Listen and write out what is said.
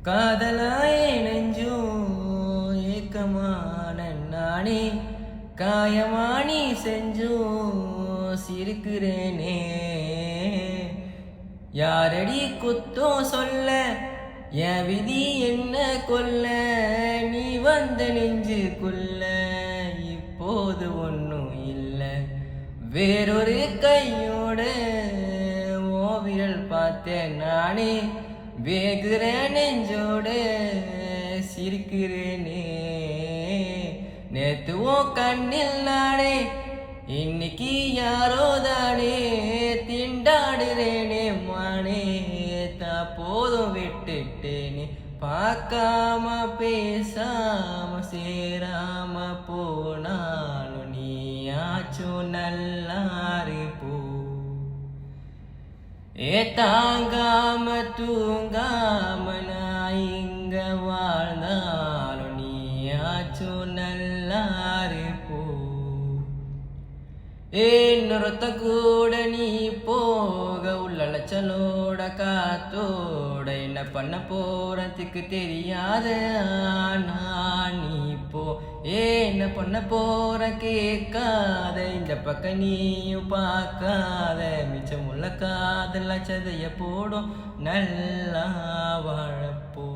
காதலாயே நெஞ்சும் ஏக்கமான நானே காயமானி செஞ்சும் சிரிக்கிறேனே யாரடி குத்தம் சொல்ல என் விதி என்ன கொல்ல நீ வந்த நெஞ்சுக்குள்ள இப்போது ஒன்றும் இல்லை வேறொரு கையோட ஓவியல் பார்த்தேன் நானே வேகுற நெஞ்சோட சிரிக்கிறேனே நேத்து ஓ கண்ணில் நானே இன்னைக்கு யாரோ தானே திண்டாடுறேனே மானே தான் போதும் விட்டுட்டேனே பார்க்காம பேசாம சேராம போனாலும் நீயாச்சும் நல்லாரு போ தாங்காம தூங்காம நான் இங்க வாழ்ந்தாலும் நீயாச்சும் நல்லாரு போ இன்னொருத்த கூட நீ போக உள்ளச்சலோட காத்தோட என்ன பண்ண போறதுக்கு தெரியாத நான் நீ போ என்ன பண்ண போற கேட்காத இந்த பக்கம் நீயும் பார்க்காத மிச்சமுள்ள காதல சதைய போடும் நல்லா வாழப்போ